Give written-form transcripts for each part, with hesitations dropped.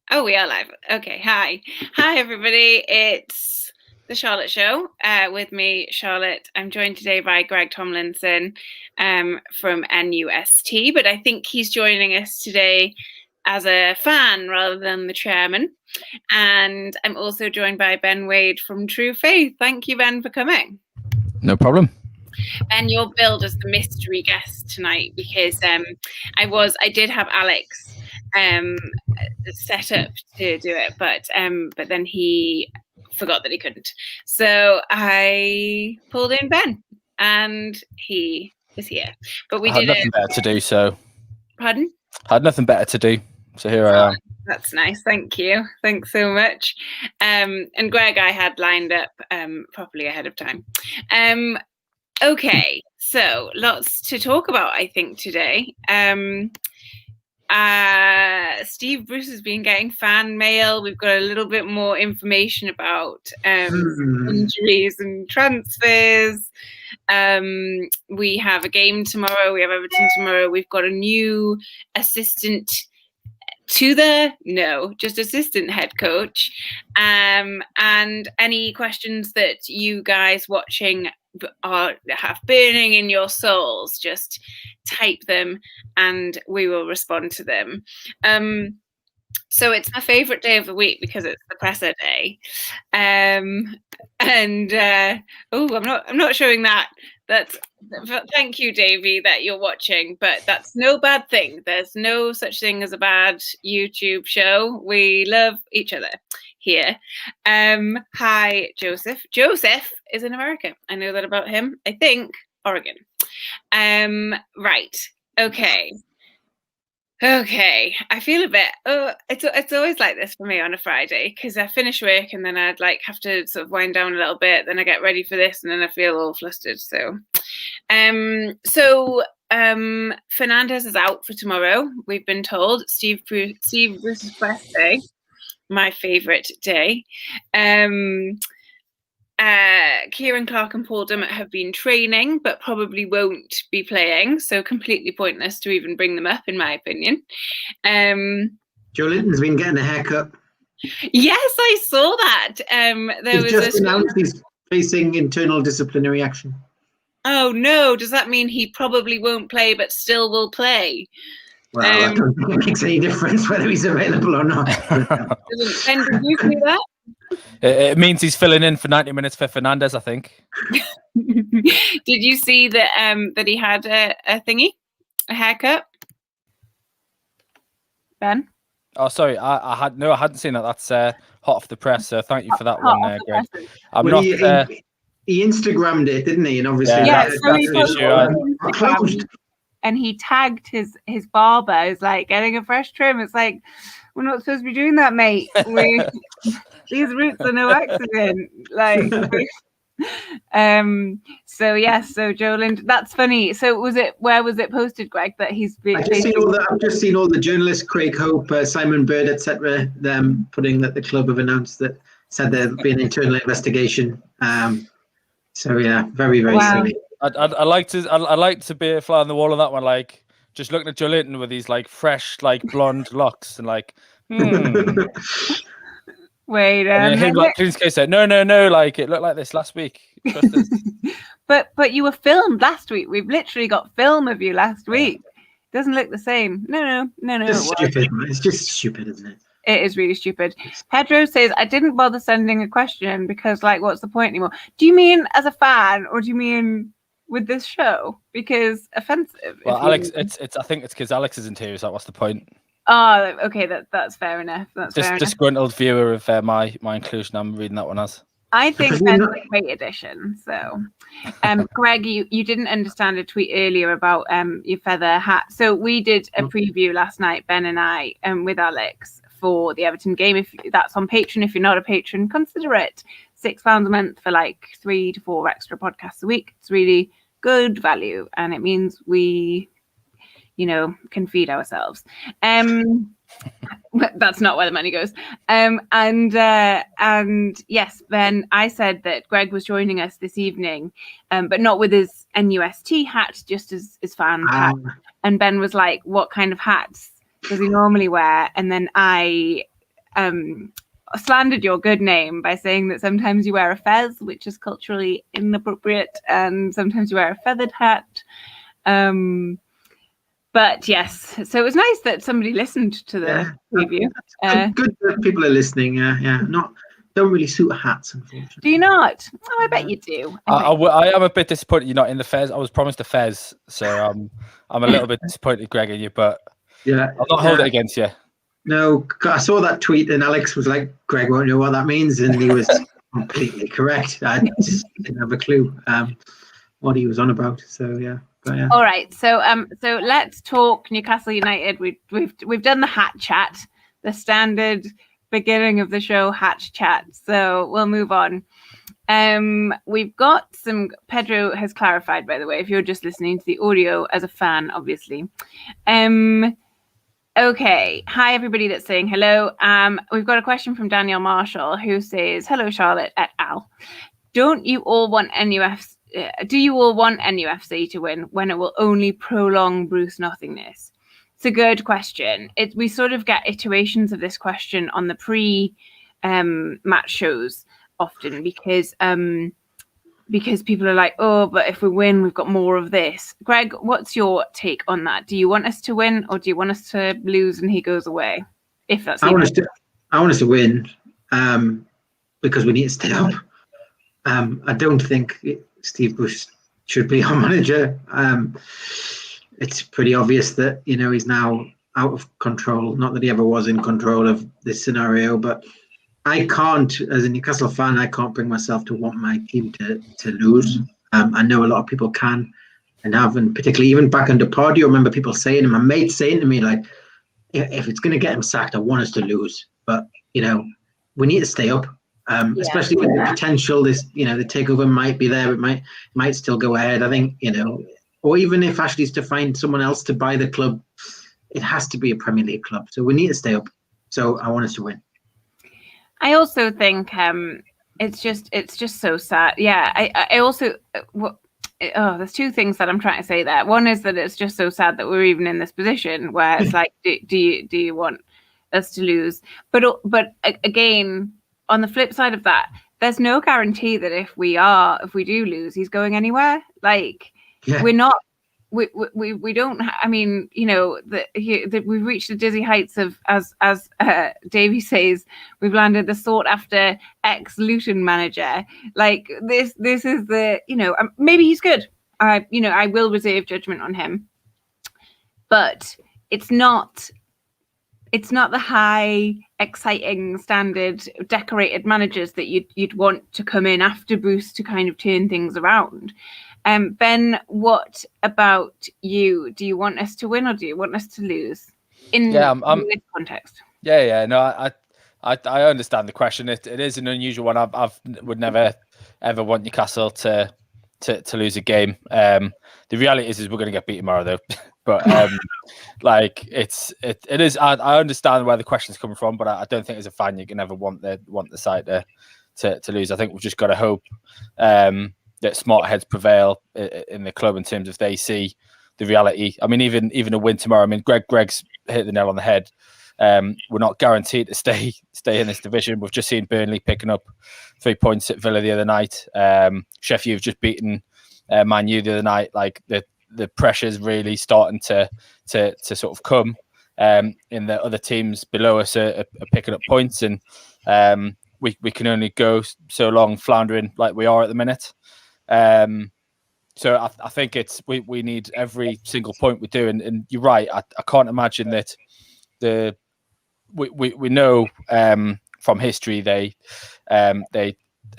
Oh, we are live. Okay, hi. Hi, everybody. It's the Charlotte Show with me, Charlotte. I'm joined today by Greg Tomlinson from NUST, but I think he's joining us today as a fan rather than the chairman. And I'm also joined by Ben Wade from True Faith. Thank you, Ben, for coming. No problem. Ben, you're billed as the mystery guest tonight because I did have Alex set up to do it, but then he forgot that he couldn't. So I pulled in Ben, and he is here. But we had nothing better to do, so. Pardon? Had nothing better to do, so here I am. That's nice. Thank you. Thanks so much. And Greg, I had lined up properly ahead of time. Okay, so lots to talk about, I think, today. Steve Bruce has been getting fan mail. We've got a little bit more information about injuries and transfers. We have a game tomorrow. We have Everton tomorrow. We've got a new assistant assistant head coach. And any questions that you guys watching have burning in your souls, just type them and we will respond to them. So it's my favorite day of the week because it's the presser day. I'm not showing that. Thank you, Davey, that you're watching, but that's no bad thing. There's no such thing as a bad YouTube show. We love each other here. Hi, Joseph. Joseph is in America. I know that about him. I think Oregon. Right. Okay. I feel a bit. It's always like this for me on a Friday because I finish work and then I'd have to sort of wind down a little bit. Then I get ready for this and then I feel all flustered. So, Fernandez is out for tomorrow. We've been told. Steve Bruce's birthday. My favorite day. Kieran Clark and Paul Dummett have been training, but probably won't be playing. So completely pointless to even bring them up, in my opinion. Joe Linton's been getting a haircut. Yes, I saw that. He's just announced he's facing internal disciplinary action. Oh no! Does that mean he probably won't play, but still will play? Well, I don't think it makes any difference whether he's available or not. Ben, did you see that? It means he's filling in for 90 minutes for Fernandez, I think. Did you see that that he had a haircut? Ben? Oh, sorry, I hadn't seen that. That's hot off the press. So thank you for that one, Greg. He Instagrammed it, didn't he? And obviously, that's the issue. Closed. And he tagged his barber as getting a fresh trim. It's like, we're not supposed to be doing that, mate. These roots are no accident. So Joe Lind, that's funny. So where was it posted, Greg, that he's been? I've just seen all the journalists, Craig Hope, Simon Bird, etc. Them putting that the club have announced that said there'd be an internal investigation. So yeah, very, very silly. I'd like to be a fly on the wall on that one, just looking at Joe Linton with these fresh blonde locks and Wait, and him Clean's case said no, it looked like this last week. Trust us. but you were filmed last week. We've literally got film of you last week. Doesn't look the same. No. It's just stupid, isn't it? It is really stupid. Pedro says, I didn't bother sending a question because what's the point anymore? Do you mean as a fan or do you mean with this show? Because offensive. Well, Alex, I think it's because Alex isn't here. So what's the point? Oh, okay, that's fair enough. Disgruntled viewer of my inclusion. I'm reading that one as. I think that's a great addition. So, Greg, you didn't understand a tweet earlier about your feather hat. So we did a preview last night, Ben and I, with Alex for the Everton game. If that's on Patreon, if you're not a patron, consider it. £6 a month for 3 to 4 extra podcasts a week. It's really good value, and it means we can feed ourselves. That's not where the money goes. And yes, Ben, I said that Greg was joining us this evening, but not with his NUST hat, just as fan hat. And Ben was like, what kind of hats does he normally wear? And then I slandered your good name by saying that sometimes you wear a fez, which is culturally inappropriate, and sometimes you wear a feathered hat. But yes, so it was nice that somebody listened to the review. Good that people are listening. Don't really suit hats, unfortunately. Do you not? Oh, I bet you do. I am a bit disappointed you're not in the fez. I was promised a fez, so I'm a little bit disappointed, Greg, in you, but I'll not hold it against you. No, I saw that tweet and Alex was like, Greg won't know what that means, and he was completely correct. I just didn't have a clue what he was on about. So yeah. But, yeah. All right. So let's talk Newcastle United. We've done the hat chat, the standard beginning of the show hat chat. So we'll move on. We've got some. Pedro has clarified, by the way, if you're just listening to the audio as a fan, obviously. Okay. Hi, everybody that's saying hello. We've got a question from Daniel Marshall who says, hello, Charlotte et al. Do you all want NUFC to win when it will only prolong Bruce nothingness? It's a good question. We sort of get iterations of this question on the pre-match shows often because people are like, oh, but if we win, we've got more of this. Greg, what's your take on that? Do you want us to win, or do you want us to lose and he goes away? If that's I want us to win because we need to stay up. I don't think Steve Bruce should be our manager. It's pretty obvious that he's now out of control. Not that he ever was in control of this scenario, but I can't, as a Newcastle fan, I can't bring myself to want my team to lose. I know a lot of people can and have, and particularly even back under Pardew, I remember people saying, and my mates saying to me, like, if it's going to get him sacked, I want us to lose. But we need to stay up. Especially with the potential, the takeover might be there. It might still go ahead. I think, or even if Ashley's to find someone else to buy the club, it has to be a Premier League club. So we need to stay up. So I want us to win. I also think it's just so sad. Yeah, I also there's two things that I'm trying to say there. One is that it's just so sad that we're even in this position where it's like, do you want us to lose? But again, on the flip side of that, there's no guarantee that if we do lose, he's going anywhere. Like we're not. We don't. I mean, we've reached the dizzy heights of, as Davey says, we've landed the sought after ex-Luton manager. Like this is the maybe he's good. I will reserve judgment on him, but it's not the high, exciting, standard, decorated managers that you'd want to come in after Bruce to kind of turn things around. Ben, what about you? Do you want us to win or do you want us to lose in this context? Yeah. No, I understand the question. It is an unusual one. I would never ever want Newcastle to lose a game. The reality is we're going to get beat tomorrow, though. But it is. I understand where the question's coming from, but I don't think as a fan you can ever want the side to lose. I think we've just got to hope that smart heads prevail in the club in terms of they see the reality. I mean, even a win tomorrow. I mean, Greg's hit the nail on the head. We're not guaranteed to stay in this division. We've just seen Burnley picking up 3 points at Villa the other night. Sheffield have just beaten Man U the other night. Like the pressure's really starting to sort of come. In the other teams below us are picking up points, and we can only go so long floundering like we are at the minute. So I think we need every single point we do, and you're right. I can't imagine that we know from history they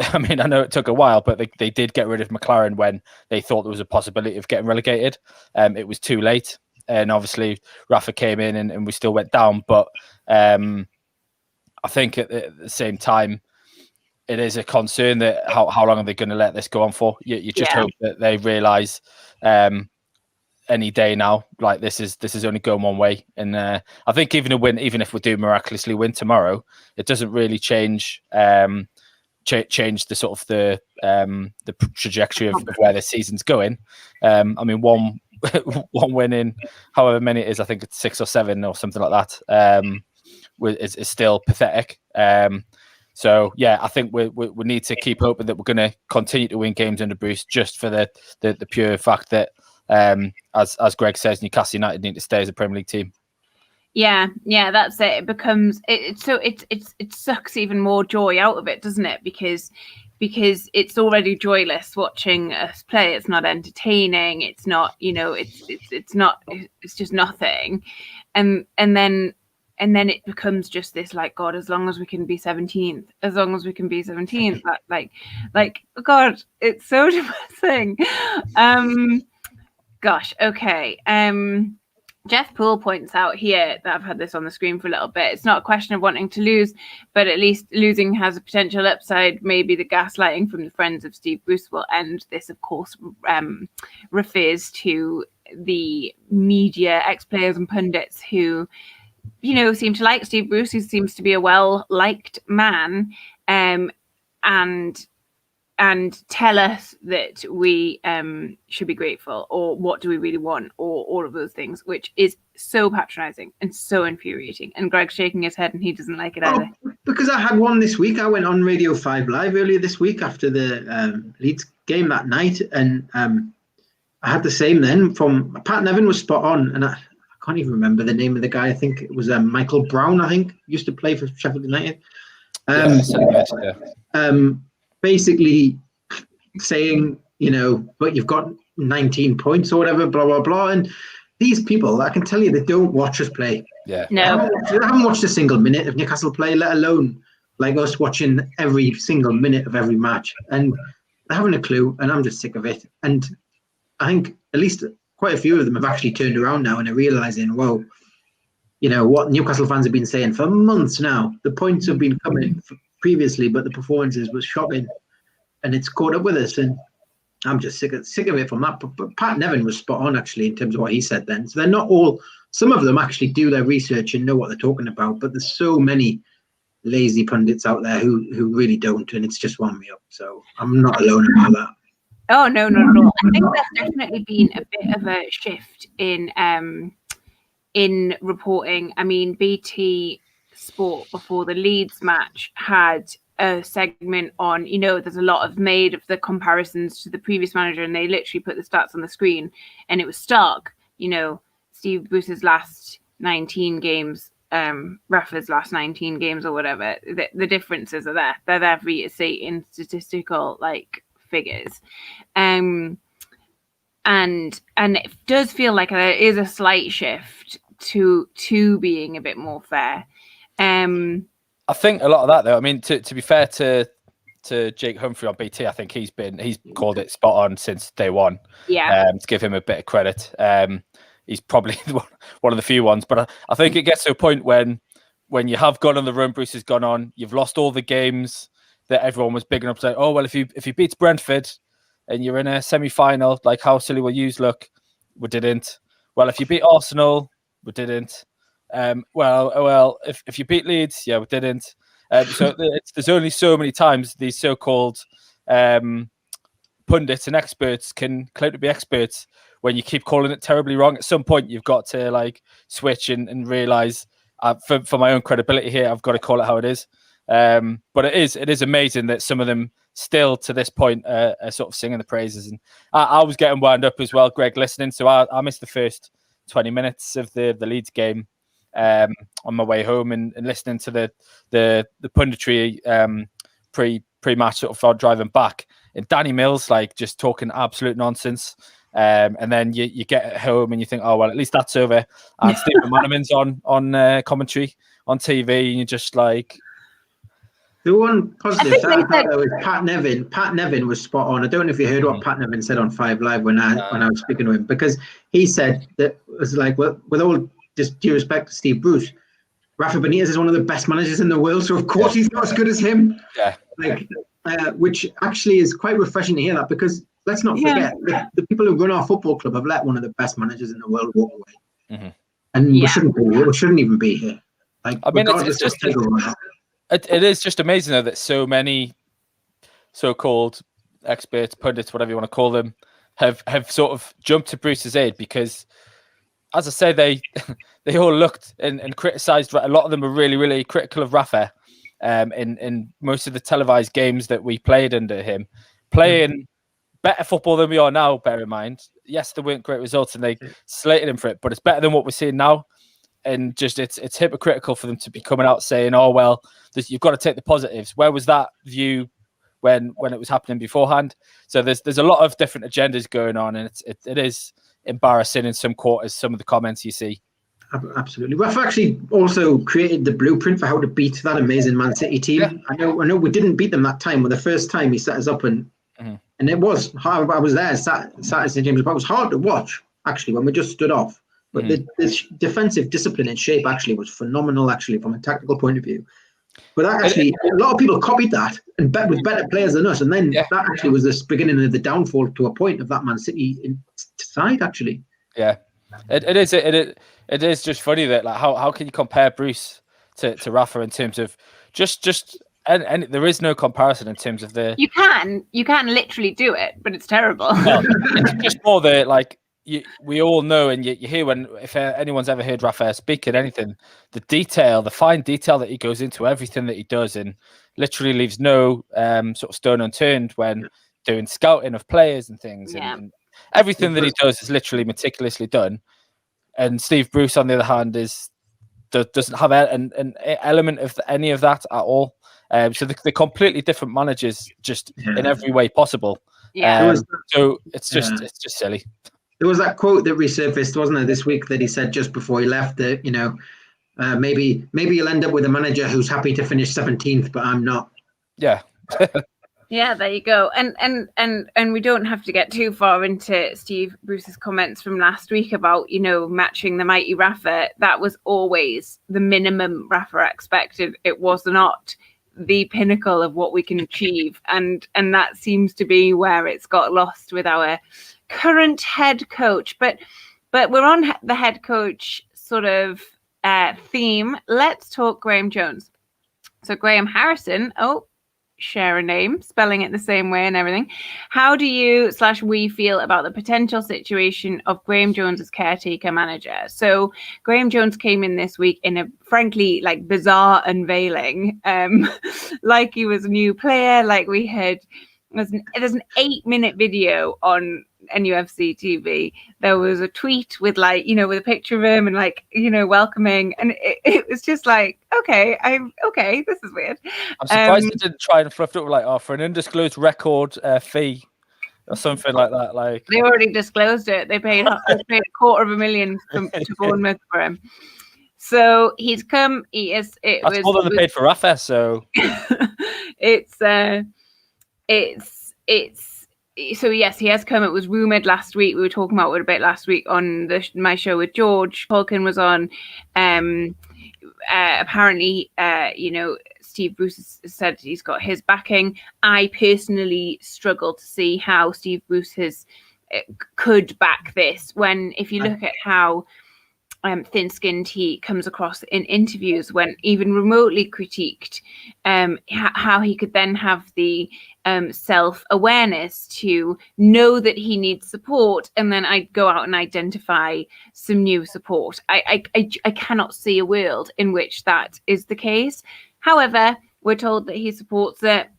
I mean, I know it took a while, but they did get rid of McLaren when they thought there was a possibility of getting relegated. It was too late, and obviously Rafa came in and we still went down. But I think at the same time, it is a concern that how long are they going to let this go on for? You just hope that they realise any day now, like this is only going one way. And I think even if we do miraculously win tomorrow, it doesn't really change the sort of the trajectory of where the season's going. I mean, one win in however many it is, I think it's 6 or 7 or something like that. is still pathetic. So yeah, I think we need to keep hoping that we're going to continue to win games under Bruce, just for the pure fact that, as Greg says, Newcastle United need to stay as a Premier League team. Yeah, that's it. It becomes it sucks even more joy out of it, doesn't it? Because it's already joyless watching us play. It's not entertaining. It's not, it's not. It's just nothing. And then it becomes just this, like, God, as long as we can be 17th, like God, it's so depressing. Gosh, okay. Jeff Poole points out here that I've had this on the screen for a little bit. It's not a question of wanting to lose, but at least losing has a potential upside. Maybe the gaslighting from the friends of Steve Bruce will end. This, of course, refers to the media, ex-players and pundits who, seem to like Steve Bruce, who seems to be a well-liked man, and tell us that we should be grateful, or what do we really want, or all of those things, which is so patronizing and so infuriating. And Greg's shaking his head and he doesn't like it either. Because I had one this week. I went on Radio 5 Live earlier this week after the Leeds game that night, and I had the same then from Pat Nevin. Was spot on, and I can't even remember the name of the guy. I think it was Michael Brown, I think, used to play for Sheffield United. Basically saying, but you've got 19 points or whatever, blah, blah, blah. And these people, I can tell you, they don't watch us play. Yeah. No. They haven't watched a single minute of Newcastle play, let alone like us watching every single minute of every match. And they haven't a clue, and I'm just sick of it. And I think at least quite a few of them have actually turned around now and are realising, well, what Newcastle fans have been saying for months now. The points have been coming previously, but the performances was shocking, and it's caught up with us. And I'm just sick of it from that. But Pat Nevin was spot on, actually, in terms of what he said then. So they're not all. Some of them actually do their research and know what they're talking about, but there's so many lazy pundits out there who really don't, and it's just wound me up. So I'm not alone about that. Oh, no, not at all. I think there's definitely been a bit of a shift in reporting. I mean, BT Sport before the Leeds match had a segment on, there's a lot of made of the comparisons to the previous manager, and they literally put the stats on the screen, and it was stark. Steve Bruce's last 19 games, Rafa's last 19 games or whatever, the differences are there. They're there for you to see in statistical figures. And it does feel like there is a slight shift to being a bit more fair. I think a lot of that, though, I mean, to be fair to Jake Humphrey on BT, I think he's called it spot on since day one. Yeah. To give him a bit of credit. He's probably one of the few ones, but I think it gets to a point when you have gone on the run, Bruce has gone on, you've lost all the games that everyone was big enough to say, oh, well, if you beat Brentford and you're in a semi-final, like, how silly will you look? We didn't. Well, if you beat Arsenal, we didn't. Well, if you beat Leeds, yeah, we didn't. So there's only so many times these so-called pundits and experts can claim to be experts when you keep calling it terribly wrong. At some point, you've got to switch and realize, for my own credibility here, I've got to call it how it is. But it is amazing that some of them still to this point are sort of singing the praises. And I was getting wound up as well, Greg, listening. So I missed the first 20 minutes of the Leeds game on my way home and listening to the punditry pre-match sort of driving back. And Danny Mills just talking absolute nonsense. And then you get home and you think, oh, well, at least that's over. And Stephen Manaman's on commentary on TV, and you're just like... The one positive that I thought was Pat Nevin. Pat Nevin was spot on. I don't know if you heard what Pat Nevin said on 5 Live when I was speaking to him, because he said that it was well, with all due respect to Steve Bruce, Rafa Benitez is one of the best managers in the world, so of course he's not as good as him. Yeah. Which actually is quite refreshing to hear that, because let's not forget the people who run our football club have let one of the best managers in the world walk away, and we shouldn't even be here. I mean, it is just amazing though that so many so-called experts, pundits, whatever you want to call them, have sort of jumped to Bruce's aid, because as I say, they all looked and criticised. A lot of them were really, really critical of Rafa in most of the televised games that we played under him, playing better football than we are now, bear in mind. Yes, there weren't great results and they slated him for it, but it's better than what we're seeing now. And just it's hypocritical for them to be coming out saying, oh, well, you've got to take the positives. Where was that view when it was happening beforehand? So there's a lot of different agendas going on, and it is embarrassing in some quarters, some of the comments you see. Absolutely. Rafa actually also created the blueprint for how to beat that amazing Man City team. Yeah. I know we didn't beat them that time, but the first time he set us up and it was hard. I was there, sat at St James, but it was hard to watch actually when we just stood off. But the defensive discipline and shape actually was phenomenal, actually, from a tactical point of view. But that actually, a lot of people copied that and bet with better players than us. And then that actually was the beginning of the downfall to a point of that Man City side, actually. Yeah, it is just funny that like how can you compare Bruce to Rafa in terms of just and there is no comparison in terms of the. You can literally do it, but it's terrible. No, it's just more the like. We all know, and you hear if anyone's ever heard Rafa speak at anything, the fine detail that he goes into everything that he does, and literally leaves no sort of stone unturned when doing scouting of players and things. Yeah. And everything that he does is literally meticulously done. And Steve Bruce, on the other hand, doesn't have an element of any of that at all. So they're completely different managers, just in every way possible. Yeah. So it's just silly. There was that quote that resurfaced, wasn't there, this week that he said just before he left that, maybe you'll end up with a manager who's happy to finish 17th, but I'm not. Yeah. Yeah, there you go. And we don't have to get too far into Steve Bruce's comments from last week about, matching the mighty Rafa. That was always the minimum Rafa expected. It was not the pinnacle of what we can achieve. And that seems to be where it's got lost with our current head coach, but we're on the head coach sort of theme. Let's talk Graham Jones. So Graham Harrison, share a name, spelling it the same way and everything. How do you / we feel about the potential situation of Graham Jones as caretaker manager? So Graham Jones came in this week in a frankly bizarre unveiling, like he was a new player, like we had. There's an 8-minute video on NUFC TV. There was a tweet with with a picture of him and welcoming, and it was just okay, this is weird. I'm surprised they didn't try and fluff it up for an undisclosed record fee or something like that. They already disclosed it. They paid $250,000 to Bournemouth for him. So he's come. That's more than they paid for Rafa. So So yes, he has come. It was rumored last week. We were talking about it a bit last week on my show with George. Tolkien was on. Apparently, Steve Bruce has said he's got his backing. I personally struggle to see how Steve Bruce could back this when, if you look at how thin-skinned he comes across in interviews when even remotely critiqued, how he could then have the self-awareness to know that he needs support, and then I go out and identify some new support. I cannot see a world in which that is the case. However, we're told that he supports it.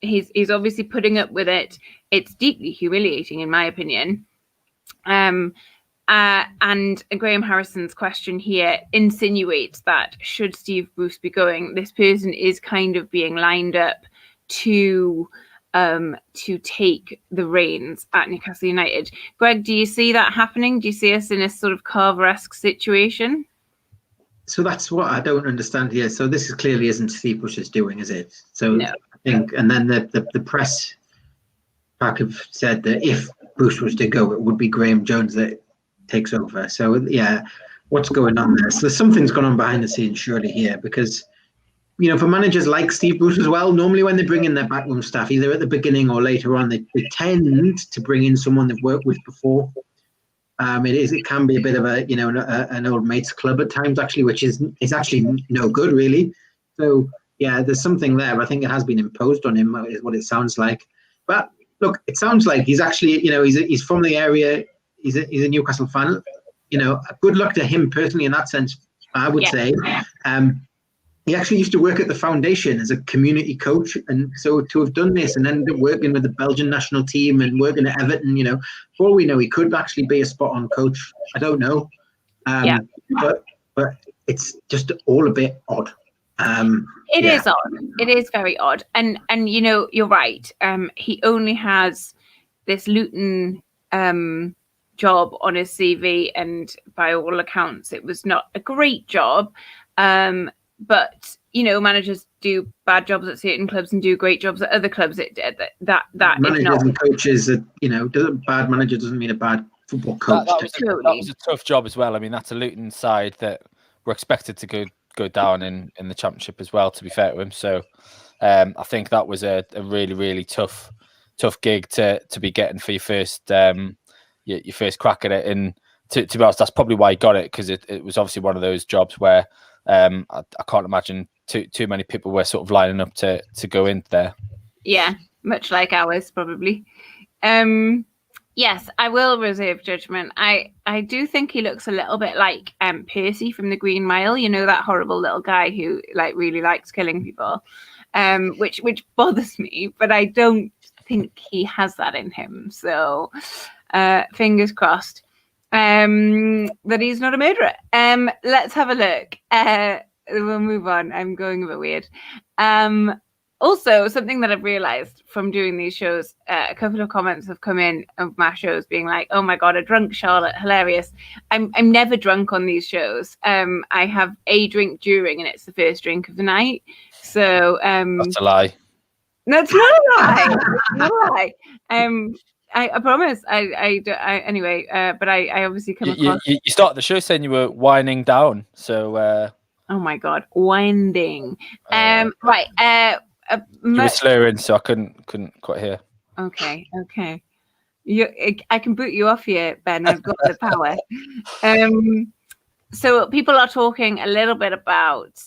He's obviously putting up with it. It's deeply humiliating, in my opinion. And Graham Harrison's question here insinuates that should Steve Bruce be going, this person is kind of being lined up to take the reins at Newcastle United. Greg, do you see that happening? Do you see us in a sort of Carver-esque situation? So that's what I don't understand here. So this clearly isn't Steve Bruce's doing, is it? So no. I think, and then the press pack have said that if Bruce was to go, it would be Graham Jones that takes over. So yeah, what's going on there? So something's gone on behind the scenes surely here, because for managers like Steve Bruce as well, normally when they bring in their backroom staff, either at the beginning or later on, they tend to bring in someone they've worked with before. It can be a bit of an old mates club at times, actually, which is actually no good really. So yeah, there's something there. I think it has been imposed on him, is what it sounds like. But look, it sounds like he's actually he's from the area. He's a Newcastle fan. good luck to him personally in that sense, I would say. He actually used to work at the foundation as a community coach, and so to have done this and then working with the Belgian national team and working at Everton, for all we know, he could actually be a spot-on coach. I don't know, but it's just all a bit odd. It is odd. It is very odd, and you're right. He only has this Luton job on his CV, and by all accounts, it was not a great job. But managers do bad jobs at certain clubs and do great jobs at other clubs. That managers and coaches, bad manager doesn't mean a bad football coach. That was a tough job as well. I mean, that's a Luton side that were expected to go down in the Championship as well, to be fair to him. So I think that was a really, really tough gig to be getting for your first crack at it. And to be honest, that's probably why he got it, because it was obviously one of those jobs where I can't imagine too many people were sort of lining up to go in there. Yeah, much like ours, probably. Yes, I will reserve judgment. I do think he looks a little bit like Percy from the Green Mile. That horrible little guy who really likes killing people, which bothers me. But I don't think he has that in him. So fingers crossed that he's not a murderer. Let's have a look. We'll move on. I'm going a bit weird. Also, something that I've realized from doing these shows, a couple of comments have come in of my shows being like, "Oh my god, a drunk Charlotte, hilarious." I'm never drunk on these shows. I have a drink during, and it's the first drink of the night. So that's a lie. No, it's not a lie. It's not a lie. I promise. Anyway. But I obviously come across. You started the show saying you were winding down. So. Oh my god, winding. Right. You were slurring, so I couldn't quite hear. Okay. I can boot you off here, Ben. I've got the power. So people are talking a little bit about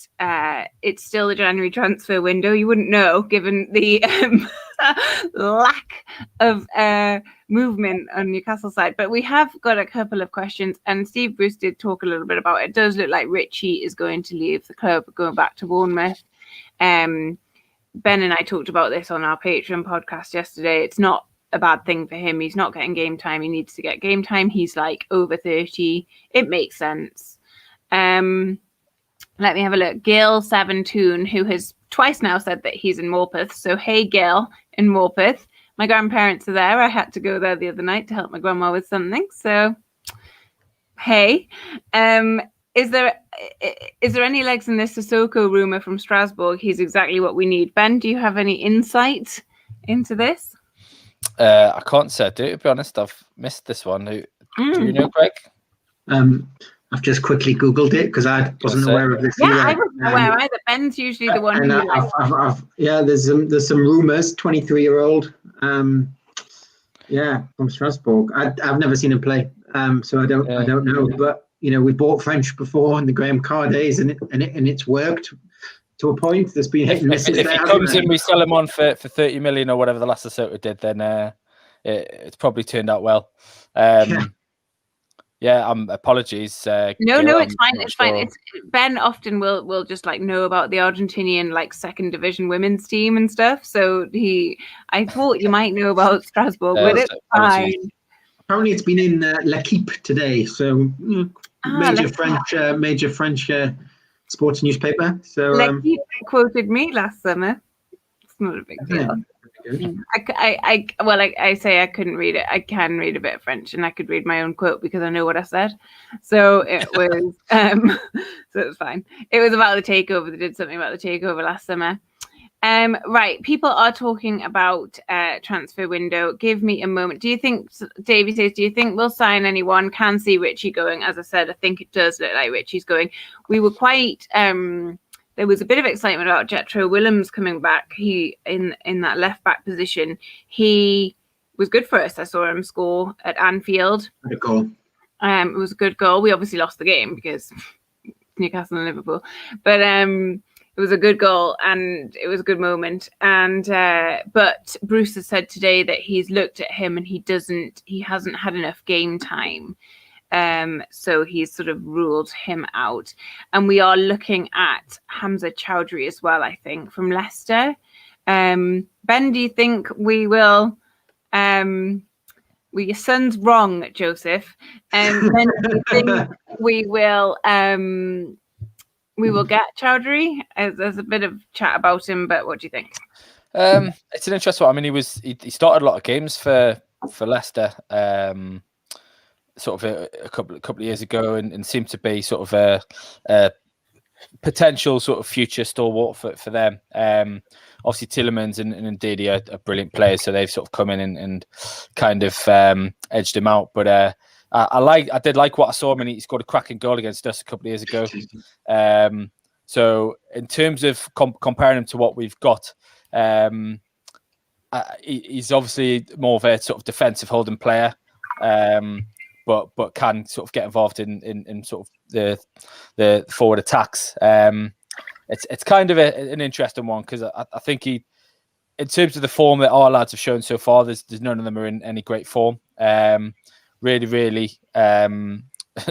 it's still the January transfer window. You wouldn't know, given the lack of movement on Newcastle side. But we have got a couple of questions, and Steve Bruce did talk a little bit about it. It does look like Richie is going to leave the club, going back to Bournemouth. Ben and I talked about this on our Patreon podcast yesterday. It's not a bad thing for him. He's not getting game time. He needs to get game time. He's over 30. It makes sense. Let me have a look. Gil Savantoon, who has twice now said that he's in Morpeth. So, hey, Gil, in Morpeth. My grandparents are there. I had to go there the other night to help my grandma with something. So, hey. Is there any legs in this Sissoko rumor from Strasbourg? He's exactly what we need. Ben, do you have any insight into this? I can't say I do, to be honest. I've missed this one. Do you know, Greg? I've just quickly Googled it because I wasn't aware of this. Yeah, I wasn't aware either. Ben's usually the one who there's some rumors. 23-year-old, from Strasbourg. I've never seen him play, so I don't know. But we bought French before in the Graham Carr days, and it's worked to a point. There's been hit and misses. If he comes in, we sell him on for 30 million or whatever the last Sissoko did, then it's probably turned out well. Apologies. No, it's fine. It's fine. Ben often will just know about the Argentinian second division women's team and stuff. So I thought you might know about Strasbourg, but it's fine. Apparently, it's been in L'Equipe today. So major French sports newspaper. So L'Equipe quoted me last summer. It's not a big deal. I say I couldn't read it. I can read a bit of French, and I could read my own quote because I know what I said. So it was, so it was fine. It was about the takeover. They did something about the takeover last summer. Right. People are talking about transfer window. Give me a moment. Do you think, Davey says, do you think we'll sign anyone? Can see Richie going. As I said, I think it does look like Richie's going. We were quite, there was a bit of excitement about Jetro Willems coming back. He in that left back position. He was good for us. I saw him score at Anfield. Good goal. It was a good goal. We obviously lost the game because Newcastle and Liverpool, but it was a good goal and it was a good moment. And but Bruce has said today that he's looked at him and he hasn't had enough game time. So he's sort of ruled him out. And we are looking at Hamza Chowdhury as well, I think, from Leicester. Ben, do you think we will... your son's wrong, Joseph. Ben, do you think we will get Chowdhury? There's a bit of chat about him, but what do you think? It's an interesting one. I mean, he started a lot of games for Leicester, sort of a couple of years ago, and seemed to be sort of a potential sort of future stalwart for them. Obviously, Tielemans and Ndidi are brilliant players, so they've sort of come in and kind of edged him out. But I did like what I saw. I mean, he scored a cracking goal against us a couple of years ago. So in terms of comparing him to what we've got, he's obviously more of a sort of defensive holding player, but can sort of get involved in sort of the forward attacks. It's kind of an interesting one because I think in terms of the form that our lads have shown so far, there's none of them are in any great form. Really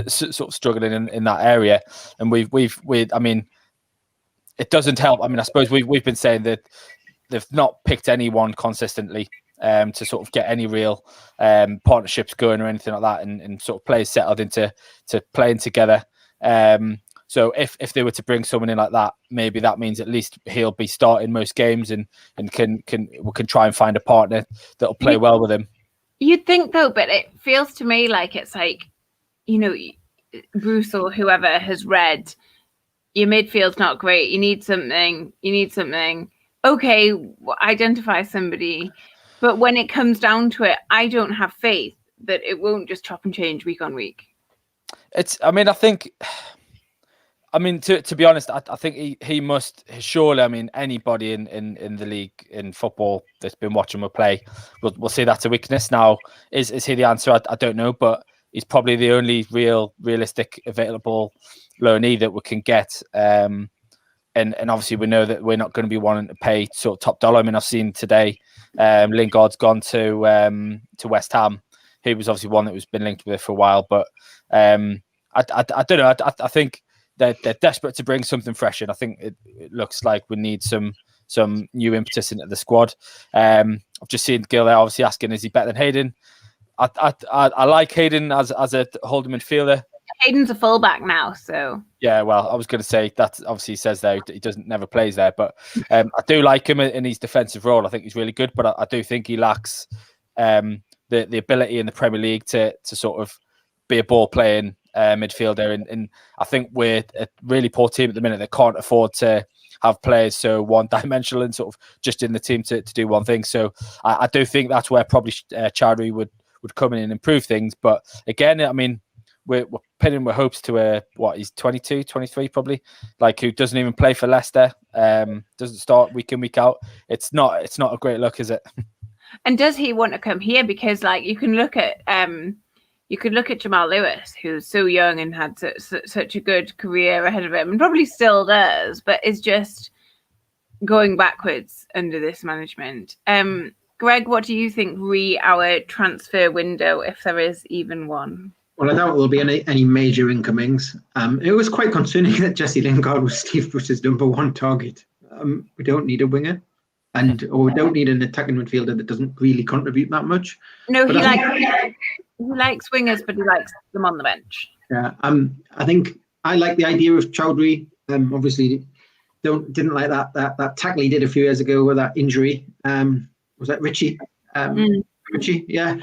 sort of struggling in that area, and we've I mean, it doesn't help. I mean, I suppose we've been saying that they've not picked anyone consistently to sort of get any real partnerships going or anything like that, and sort of players settled into playing together. So if they were to bring someone in like that, maybe that means at least he'll be starting most games and we can try and find a partner that'll play well with him. You'd think though, but it feels to me like it's like, you know, Bruce or whoever has read your midfield's not great. You need something. Okay, identify somebody. But when it comes down to it, I don't have faith that it won't just chop and change week on week. I mean, to be honest, I think he must surely. I mean, anybody in the league in football that's been watching him play will see that's a weakness. Now, is he the answer? I don't know, but he's probably the only realistic available loanee that we can get. And obviously, we know that we're not going to be wanting to pay sort of top dollar. I mean, I've seen today Lingard's gone to West Ham. He was obviously one that was been linked with it for a while, but I don't know. I think they're desperate to bring something fresh in. I think it looks like we need some new impetus into the squad. I've just seen Gil there obviously asking, is he better than Hayden? I like Hayden as a holding midfielder. Hayden's a fullback now, so yeah. Well, I was going to say that obviously he says there he never plays there, but I do like him in his defensive role. I think he's really good, but I do think he lacks the ability in the Premier League to sort of be a ball playing midfielder, and I think we're a really poor team at the minute that can't afford to have players so one-dimensional and sort of just in the team to do one thing. So I do think that's where probably Chowdhury would come in and improve things. But again, I mean, we're pinning our hopes to he's 22, 23 probably, like, who doesn't even play for Leicester, doesn't start week in, week out. It's not a great look, is it? And does he want to come here? Because like you could look at Jamal Lewis, who's so young and had such a good career ahead of him, and probably still does, but is just going backwards under this management. Greg, what do you think our transfer window, if there is even one? Well, I doubt there'll be any major incomings. It was quite concerning that Jesse Lingard was Steve Bruce's number one target. We don't need a winger, or we don't need an attacking midfielder that doesn't really contribute that much. No, he likes wingers, but he likes them on the bench. Yeah, I think I like the idea of Chowdhury. Obviously, didn't like that tackle he did a few years ago with that injury. Was that Richie? Richie, yeah.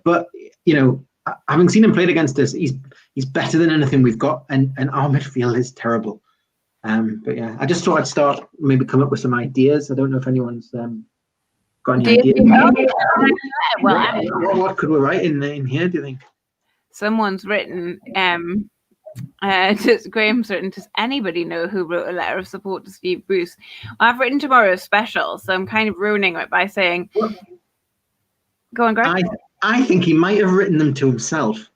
But you know, having seen him played against us, he's better than anything we've got, and our midfield is terrible. But yeah, I just thought I'd start, maybe come up with some ideas. I don't know if anyone's got any ideas. What could we write in here, do you think? Someone's written, Graham's written, does anybody know who wrote a letter of support to Steve Bruce? Well, I've written tomorrow's special, so I'm kind of ruining it by saying, go on, Greg. I think he might have written them to himself.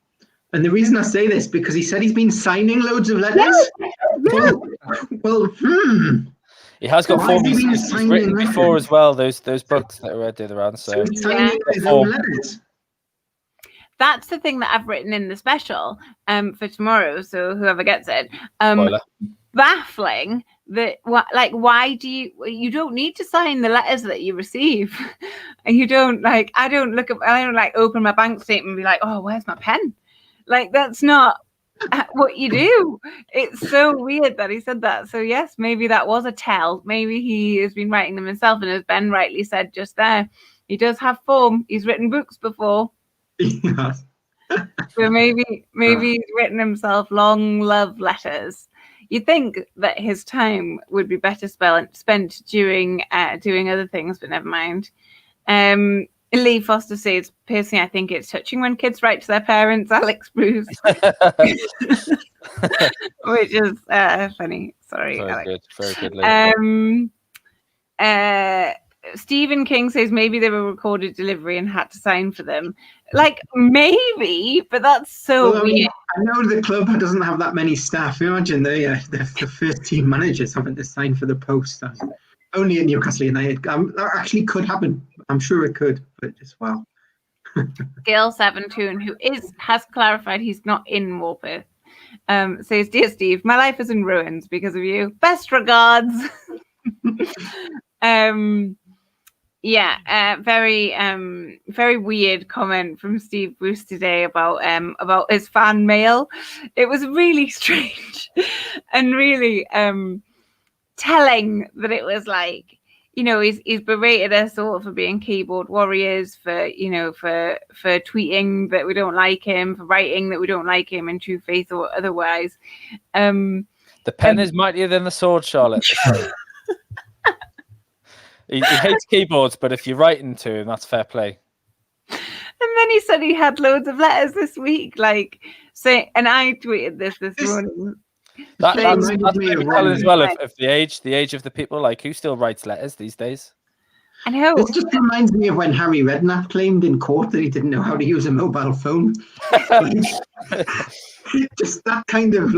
And the reason I say this, because he said he's been signing loads of letters. Yeah. Well, He has got forms. He's written before as well. Those books that are read around. So he's signing his own letters. that's the thing that I've written in the special for tomorrow. So whoever gets it, Spoiler. baffling that why do you don't need to sign the letters that you receive, and you don't I don't open my bank statement and be like, oh, where's my pen? Like, that's not what you do. It's so weird that he said that. So yes, maybe that was a tell. Maybe he has been writing them himself, and as Ben rightly said just there, he does have form. He's written books before. Yes. So maybe he's written himself long love letters. You'd think that his time would be better spent during doing other things, but never mind. Lee Foster says, personally, I think it's touching when kids write to their parents, Alex Bruce. Which is funny. Sorry, Very Alex. good. Very good, Lee. Stephen King says maybe they were recorded delivery and had to sign for them. Like, maybe, but that's so weird. I know the club doesn't have that many staff. Imagine the first team managers having to sign for the post. Only at Newcastle United. That actually could happen. I'm sure it could, but just wow. Gail Seventoon, who has clarified he's not in Warpith, says, "Dear Steve, my life is in ruins because of you. Best regards." Very weird comment from Steve Bruce today about his fan mail. It was really strange and really telling that it was like, he's berated us all for being keyboard warriors, for tweeting that we don't like him, for writing that we don't like him in true faith or otherwise. The pen is mightier than the sword, Charlotte. He hates keyboards, but if you're writing to him, that's fair play. And then he said he had loads of letters this week, and I tweeted this morning. That's maybe telling as well of the age of the people, like, who still writes letters these days. I know. This just reminds me of when Harry Redknapp claimed in court that he didn't know how to use a mobile phone. Just that kind of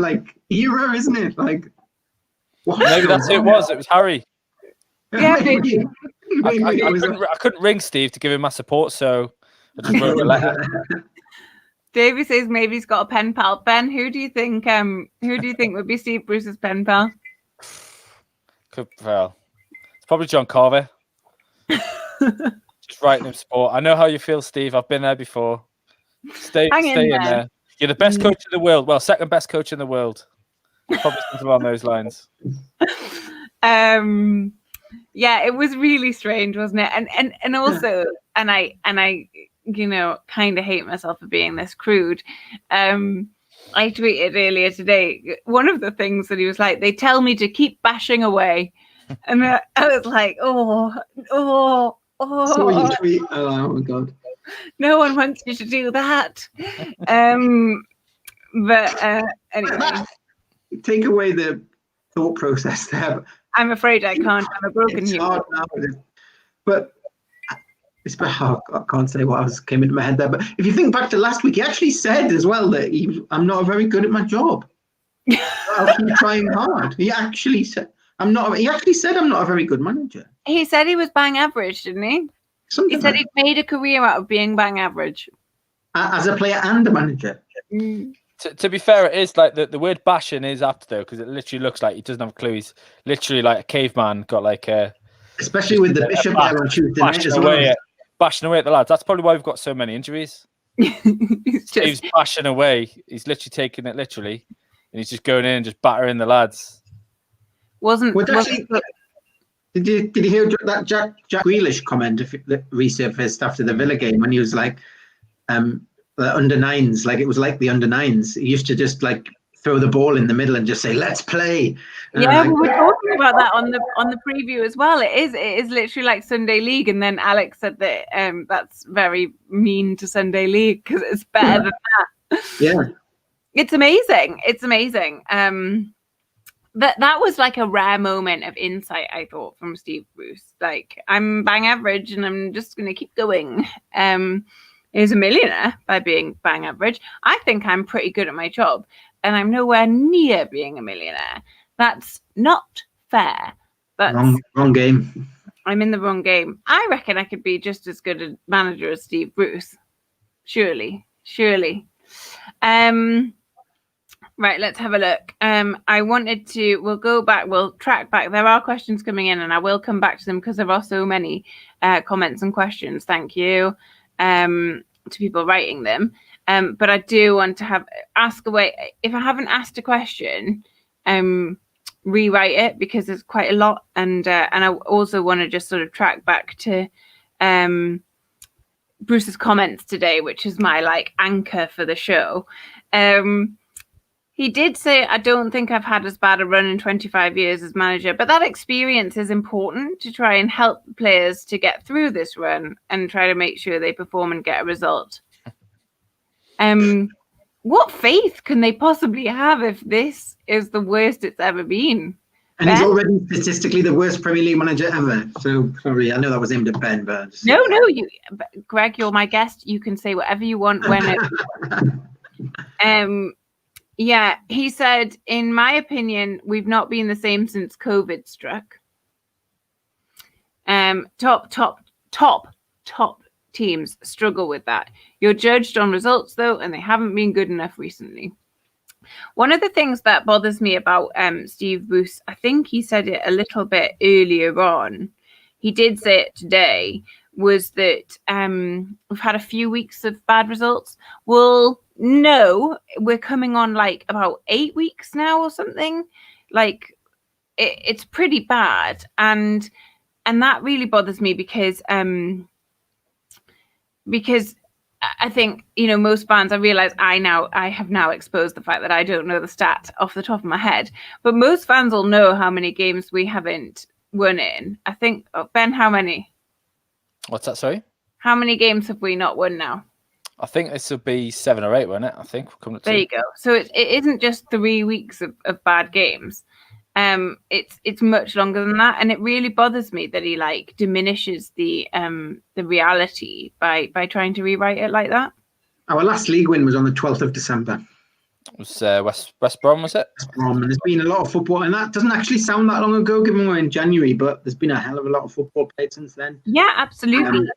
era, isn't it? Like, maybe that's who it was. It was Harry. Yeah, maybe. I couldn't ring Steve to give him my support, so I just wrote a letter. Davey says maybe he's got a pen pal. Ben, who do you think would be Steve Bruce's pen pal? It's probably John Carver. Just writing him support. I know how you feel, Steve. I've been there before. Stay in there. You're the best coach in the world. Well, second best coach in the world. Probably something along those lines. Yeah, it was really strange, wasn't it? And also, and I kind of hate myself for being this crude. I tweeted earlier today, one of the things that he was like, they tell me to keep bashing away. And I was like, oh. So you tweet, oh my God. No one wants you to do that. But anyway. Take away the thought process there. I'm afraid I can't. I'm a broken human. Hard now, but I can't say what else came into my head there. But if you think back to last week, he actually said as well that I'm not very good at my job. I'll keep trying hard. He actually said I'm not a very good manager. He said he was bang average, didn't he? He said he'd made a career out of being bang average. As a player and a manager. To be fair, it is like the word bashing is apt though, because it literally looks like he doesn't have a clue. He's literally like a caveman, got like a. Especially with the Bishop there on Tuesday night as well. Bashing away at the lads. That's probably why we've got so many injuries. He's bashing away. He's literally taking it literally, and he's just going in and just battering the lads. Did you hear that Jack Grealish comment that resurfaced after the Villa game when he was like, the under nines, like it was like the under nines. He used to just like throw the ball in the middle and just say, "Let's play." And yeah, we were talking about that on the preview as well. It is literally like Sunday League, and then Alex said that that's very mean to Sunday League because it's better than that. Yeah, it's amazing. It's amazing. That was like a rare moment of insight, I thought, from Steve Bruce. Like, I'm bang average, and I'm just going to keep going. He's a millionaire by being bang average. I think I'm pretty good at my job, and I'm nowhere near being a millionaire. That's not fair. That's wrong game. I'm in the wrong game. I reckon I could be just as good a manager as Steve Bruce. Surely. Surely. Right, let's have a look. We'll track back. There are questions coming in, and I will come back to them because there are so many comments and questions. Thank you to people writing them. But I do want to ask away. If I haven't asked a question, rewrite it because there's quite a lot, and I also want to just sort of track back to Bruce's comments today, which is my anchor for the show. He did say, I don't think I've had as bad a run in 25 years as manager, but that experience is important to try and help players to get through this run and try to make sure they perform and get a result. What faith can they possibly have if this is the worst it's ever been? And Ben? He's already statistically the worst Premier League manager ever. So, sorry, I know that was aimed at Ben, but... No, Greg, you're my guest. You can say whatever you want whenever. Yeah, he said, in my opinion, we've not been the same since COVID struck. Top teams struggle with that. You're judged on results, though, and they haven't been good enough recently. One of the things that bothers me about Steve Bruce, I think he said it a little bit earlier on, he did say it today, was that we've had a few weeks of bad results. Well, no, we're coming on about 8 weeks now or something. It's pretty bad, and that really bothers me because I think most fans. I realize I have now exposed the fact that I don't know the stat off the top of my head, but most fans will know how many games we haven't won in. I think Ben, how many? What's that? Sorry. How many games have we not won now? I think this will be 7 or 8, won't it? I think we're coming up to. There you go. So it isn't just 3 weeks of bad games. It's much longer than that, and it really bothers me that he diminishes the reality by trying to rewrite it like that. Our last league win was on the 12th of December. It was West Brom, was it? West Brom, and there's been a lot of football, and that doesn't actually sound that long ago, given we're in January, but there's been a hell of a lot of football played since then. Yeah, absolutely.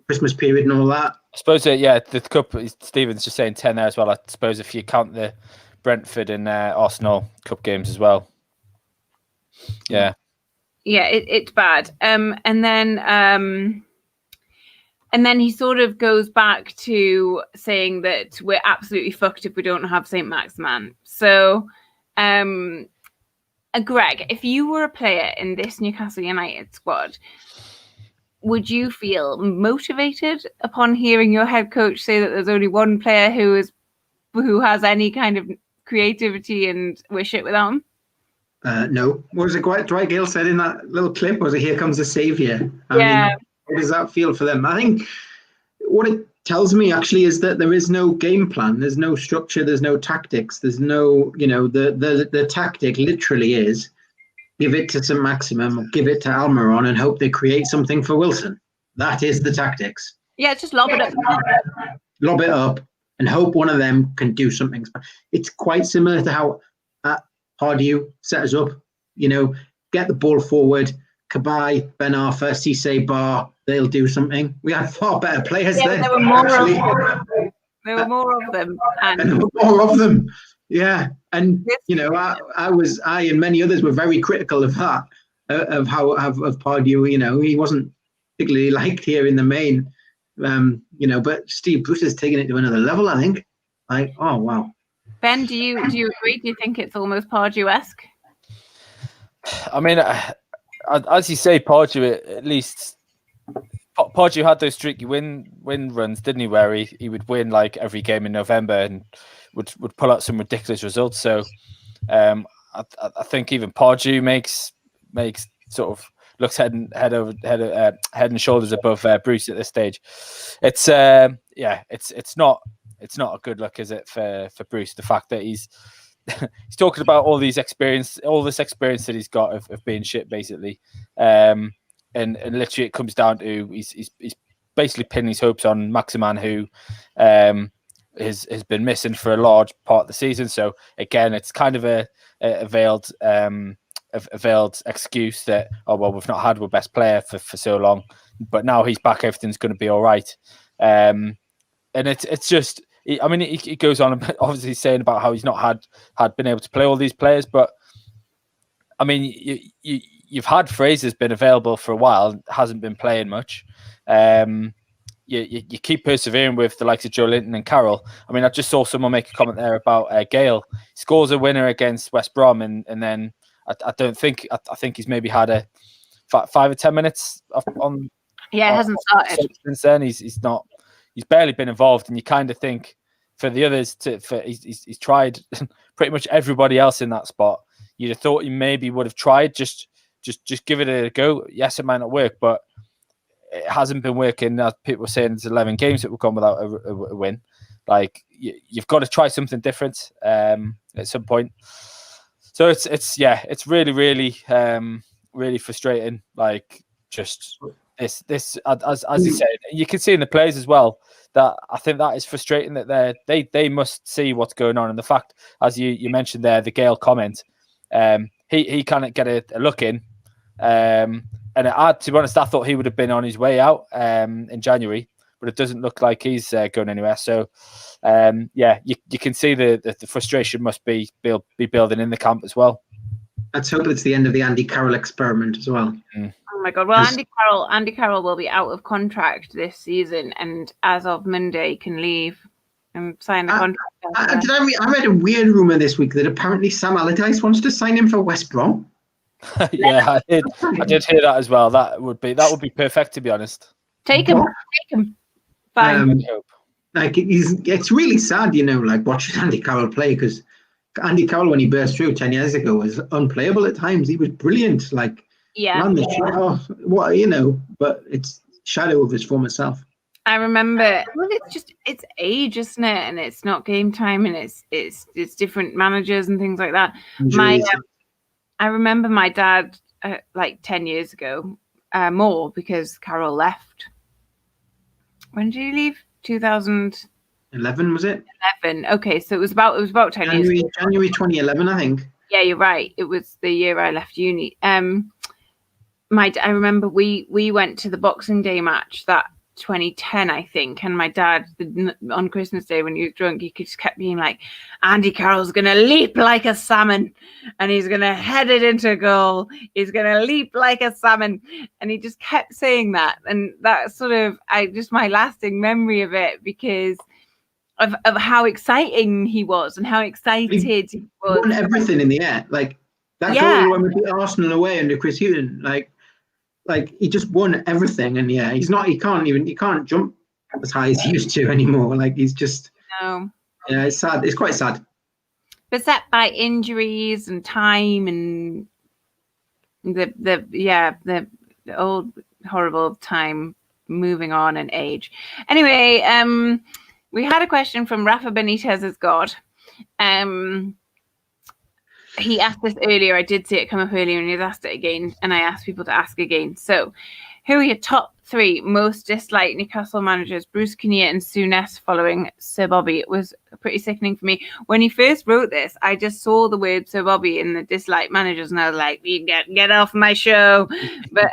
Christmas period and all that. I suppose, the cup, Stephen's just saying 10 there as well. I suppose if you count the Brentford and Arsenal Cup games as well. Yeah. Yeah, it's bad. And then he sort of goes back to saying that we're absolutely fucked if we don't have St. Maximin. So, Greg, if you were a player in this Newcastle United squad, would you feel motivated upon hearing your head coach say that there's only one player who has any kind of creativity and we're shit without him? No. What was it Dwight Gale said in that little clip? Was it "Here comes the saviour"? I mean, how does that feel for them? I think what it tells me actually is that there is no game plan. There's no structure. There's no tactics. There's no, the tactic literally is give it to St. Maximum or give it to Almiron and hope they create something for Wilson. That is the tactics. Yeah, just lob it up. Lob it up and hope one of them can do something. It's quite similar to how Pardew set us up. Get the ball forward. Cabaye, Ben Arfa, Cisse, Bar, they'll do something. We had far better players then. There were more of them. There were more of them. And there were more of them. Yeah. And, I and many others were very critical of that, of Pardew. He wasn't particularly liked here in the main, but Steve Bruce has taken it to another level, I think. Oh, wow. Ben, do you agree? Do you think it's almost Pardew-esque? I mean, as you say, Pardew, at least Pardew had those streaky win runs, didn't he? Where he would win every game in November and would pull out some ridiculous results. So I think even Pardew makes sort of looks head and shoulders above Bruce at this stage. It's not a good look, is it, for Bruce? The fact that he's talking about all this experience that he's got of being shit, basically, and literally it comes down to he's basically pinning his hopes on Maximin, who has been missing for a large part of the season. So again, it's kind of a veiled excuse that we've not had our best player for so long, but now he's back, everything's going to be all right. And it's just he goes on obviously saying about how he's not had been able to play all these players, but I mean, you've had Fraser's been available for a while, hasn't been playing much. You keep persevering with the likes of Joe Linton and Carroll. I mean, I just saw someone make a comment there about Gale scores a winner against West Brom, and then I think he's maybe had a 5 or 10 minutes on. Yeah, it hasn't started since then. He's barely been involved, and you kind of think for the others he's tried pretty much everybody else in that spot. You'd have thought he maybe would have tried just give it a go. Yes, it might not work, but it hasn't been working. As people were saying, it's 11 games that will come without a win. Like you've got to try something different at some point. So it's really really frustrating. Like just this as you said, you can see in the players as well that I think that is frustrating that they must see what's going on, and the fact, as you mentioned there, the Gale comment, he can't get a look in. And to be honest, I thought he would have been on his way out in January, but it doesn't look like he's going anywhere. So, you can see the frustration must be building in the camp as well. Let's hope it's the end of the Andy Carroll experiment as well. Oh my God! Well, Andy Carroll will be out of contract this season, and as of Monday can leave and sign the contract. I read a weird rumor this week that apparently Sam Allardyce wants to sign him for West Brom. Yeah, I did hear that as well. That would be perfect, to be honest. Take him. Fine. It's really sad, like watching Andy Carroll play, because Andy Carroll, when he burst through 10 years ago, was unplayable at times. He was brilliant, but it's shadow of his former self. I remember. Well, it's age, isn't it? And it's not game time, and it's different managers and things like that. I remember my dad, 10 years ago, more, because Carroll left. When did he leave? 2011, was it? 11. Okay, so it was about 10 years ago. January 2011, I think. Yeah, you're right. It was the year I left uni. I remember we went to the Boxing Day match that 2010, I think, and my dad on Christmas Day, when he was drunk, he just kept being like, Andy Carroll's gonna leap like a salmon and he's gonna head it into a goal, he's gonna leap like a salmon, and he just kept saying that, and that's sort of my lasting memory of it, because of how exciting he was and how excited he was. He won everything in the air, like that goal when we beat Arsenal away under Chris Hughton, like he just won everything, and he can't jump as high as he used to anymore. Like he's just it's sad. It's quite sad. Beset by injuries and time and the old horrible time moving on and age. Anyway, we had a question from Rafa Benitez's God. He asked this earlier. I did see it come up earlier, and he's asked it again, and I asked people to ask again. So, who are your top 3 most disliked Newcastle managers? Bruce Kinnear and Souness following Sir Bobby. It was pretty sickening for me. When he first wrote this, I just saw the word Sir Bobby in the disliked managers, and I was like, "You get off my show." But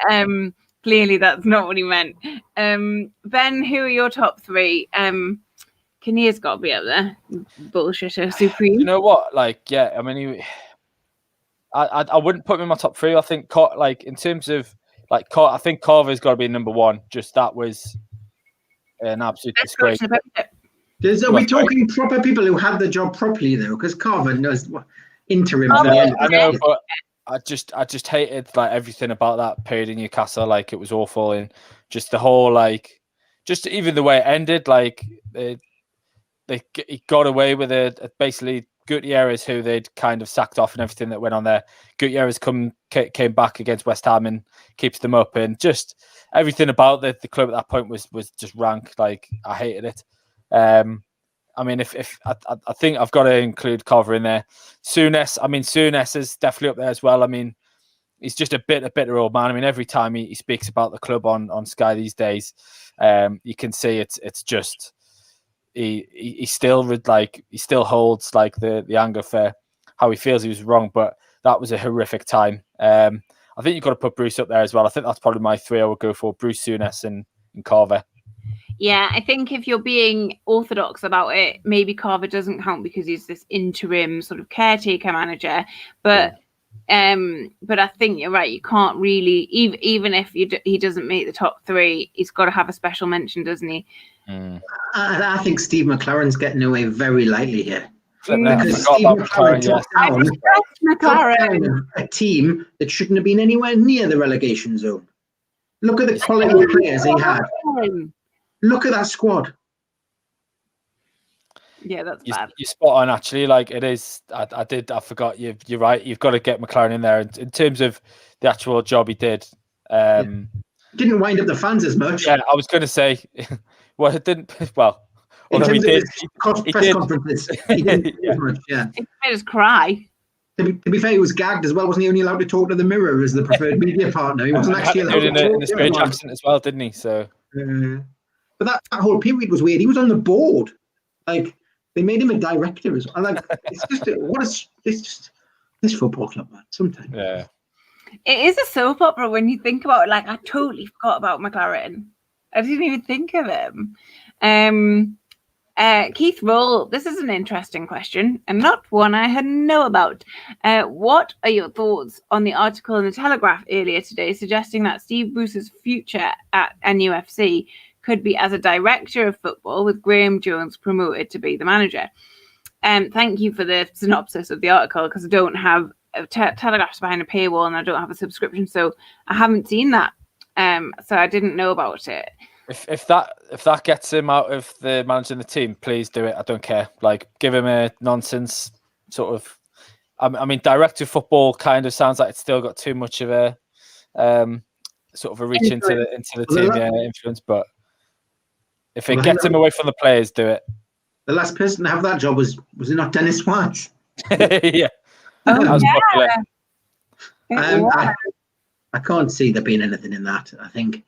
clearly that's not what he meant. Ben, who are your top 3? Kinnear's got to be up there. Bullshitter supreme. You know what? I mean, I wouldn't put him in my top 3. I think, in terms of I think Carver's got to be number 1. Just that was an absolute disgrace. Are we talking proper people who had the job properly though? Because Carver knows interim. I know, but I just hated everything about that period in Newcastle. It was awful, and just the whole just even the way it ended. He got away with it. Basically, Gutierrez, who they'd kind of sacked off and everything that went on there, Gutierrez came back against West Ham and keeps them up, and just everything about the club at that point was just rank. I hated it. I mean, if I think I've got to include Carver in there. Souness is definitely up there as well. I mean, he's just a bitter old man. I mean, every time he speaks about the club on Sky these days, you can see it's just. He still holds the anger for how he feels he was wrong, but that was a horrific time. I think you've got to put Bruce up there as well. I think that's probably my 3 I would go for: Bruce, Souness, and Carver. Yeah, I think if you're being orthodox about it, maybe Carver doesn't count because he's this interim sort of caretaker manager. But I think you're right. You can't really, even if he doesn't make the top 3, he's got to have a special mention, doesn't he? I think Steve McLaren's getting away very lightly here. Because Steve McLaren took down a team that shouldn't have been anywhere near the relegation zone. Look at the quality of players he had. Look at that squad. Yeah, that's bad. You're spot on, actually. Like, it is. I forgot. You're right. You've got to get McLaren in there. In terms of the actual job he did, didn't wind up the fans as much. Yeah, I was going to say. Well, it didn't. Well, although he did. Press conferences. He didn't do as much. Yeah. It made us cry. To be fair, he was gagged as well. Wasn't he only allowed to talk to the mirror as the preferred media partner? He wasn't actually allowed to talk in a strange accent as well, didn't he? So. But that whole period was weird. He was on the board. Like, they made him a director as well. Like, it's just this football club, man. Sometimes. Yeah. It is a soap opera when you think about it. Like, I totally forgot about McLaren. I didn't even think of him. Keith Roll, this is an interesting question and not one I had know about. What are your thoughts on the article in the Telegraph earlier today suggesting that Steve Bruce's future at NUFC could be as a director of football with Graham Jones promoted to be the manager? Thank you for the synopsis of the article, because I don't have Telegraph's behind a paywall and I don't have a subscription, so I haven't seen that. So I didn't know about it. If that gets him out of the managing the team, please do it. I don't care. Like, give him a nonsense sort of. I mean, director of football kind of sounds like it's still got too much of a sort of a reach into the team influence. But if it gets him away from the players, do it. The last person to have that job was it not Dennis White? Yeah. I can't see there being anything in that. I think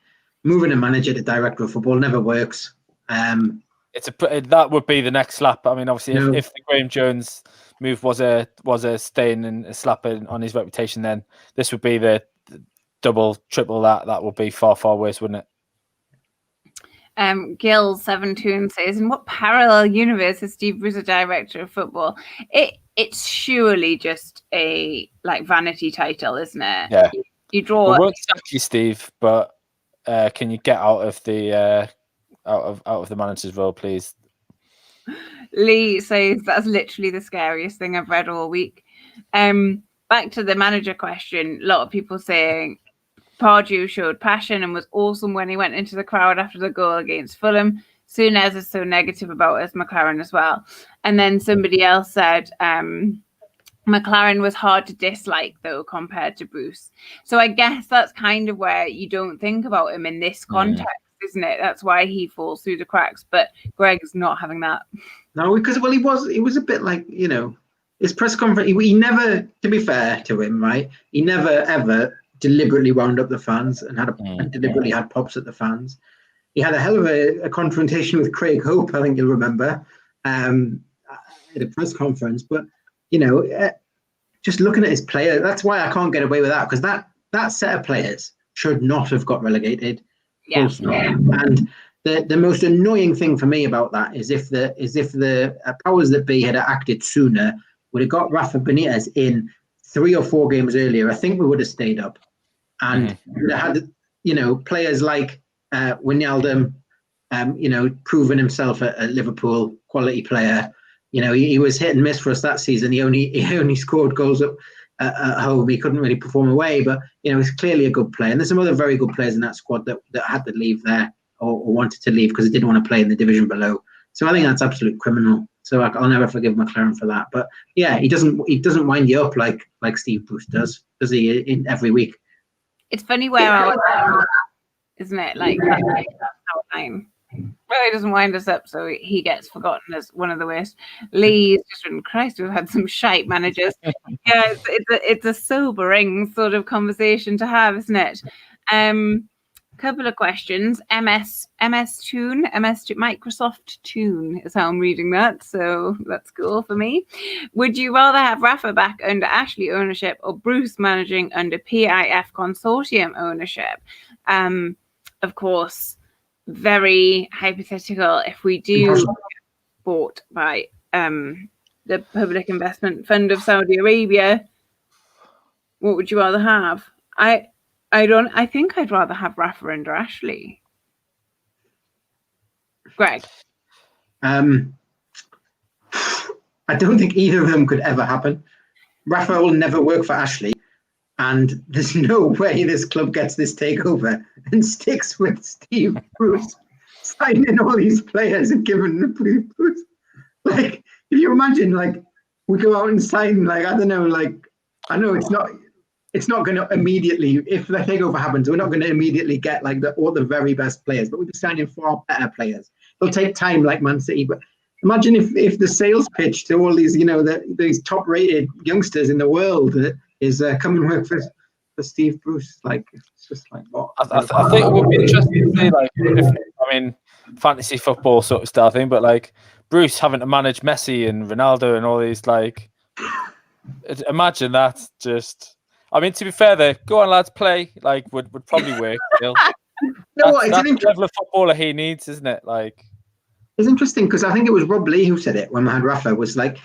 moving a manager to director of football never works. That would be the next slap. I mean, obviously, if the Graham Jones move was a stain and a slap on his reputation, then this would be the double, triple that. That would be far, far worse, wouldn't it? Gil 72 says, in what parallel universe is Steve Bruce a director of football? It's surely just a vanity title, isn't it? Yeah. You draw. We won't sack you, Steve, but can you get out of the out of the manager's role, please? Lee says that's literally the scariest thing I've read all week. Back to the manager question. A lot of people saying Pardew showed passion and was awesome when he went into the crowd after the goal against Fulham. Souness is so negative about us, McLaren as well. And then somebody else said McLaren was hard to dislike, though, compared to Bruce. So I guess that's kind of where you don't think about him in this context, isn't it? That's why he falls through the cracks. But Greg's not having that. No, because, well, he was a bit like, his press conference, he never, to be fair to him, right, he never, ever deliberately wound up the fans and deliberately had pops at the fans. He had a hell of a confrontation with Craig Hope, I think you'll remember, at a press conference. But, just looking at his player, that's why I can't get away with that, because that set of players should not have got relegated. Yeah. And the most annoying thing for me about that is if the powers that be had acted sooner, would have got Rafa Benitez in 3 or 4 games earlier, I think we would have stayed up. And would have had, players like Wijnaldum, proven himself at Liverpool, quality player. He was hit and miss for us that season. He only scored goals at home. He couldn't really perform away, but he's clearly a good player. And there's some other very good players in that squad that had to leave there or wanted to leave because they didn't want to play in the division below. So I think that's absolute criminal. So I'll never forgive McLaren for that. But yeah, he doesn't wind you up like Steve Bruce does he in every week? It's funny where isn't it? Like that's our time. Well, he doesn't wind us up, so he gets forgotten as one of the worst. Lee's just written, Christ, we've had some shite managers. Yeah, it's a sobering sort of conversation to have, isn't it? Couple of questions. Microsoft Tune is how I'm reading that, so that's cool for me. Would you rather have Rafa back under Ashley ownership or Bruce managing under PIF consortium ownership? Of course, very hypothetical, if we do get bought by the Public Investment Fund of Saudi Arabia, what would you rather have? I think I'd rather have Rafa under Ashley. Greg? I don't think either of them could ever happen. Rafa will never work for Ashley, and there's no way this club gets this takeover and sticks with Steve Bruce signing all these players and giving them Bruce. Like, if you imagine, like, we go out and sign, like, I don't know, like, I know it's not going to immediately, if the takeover happens, we're not going to immediately get like all the very best players, but we'll be signing far better players. It'll take time, like Man City, but imagine if the sales pitch to all these, these top-rated youngsters in the world is come and work for Steve Bruce. Like, it's just like, what? I think it would be interesting to see, like, fantasy football sort of style thing, but like Bruce having to manage Messi and Ronaldo and all these, like, imagine that. Just, I mean, to be fair, there, go on, lads, play. Like, would probably work. That's the level of footballer he needs, isn't it? Like, it's interesting because I think it was Rob Lee who said it when we had Rafa, was like,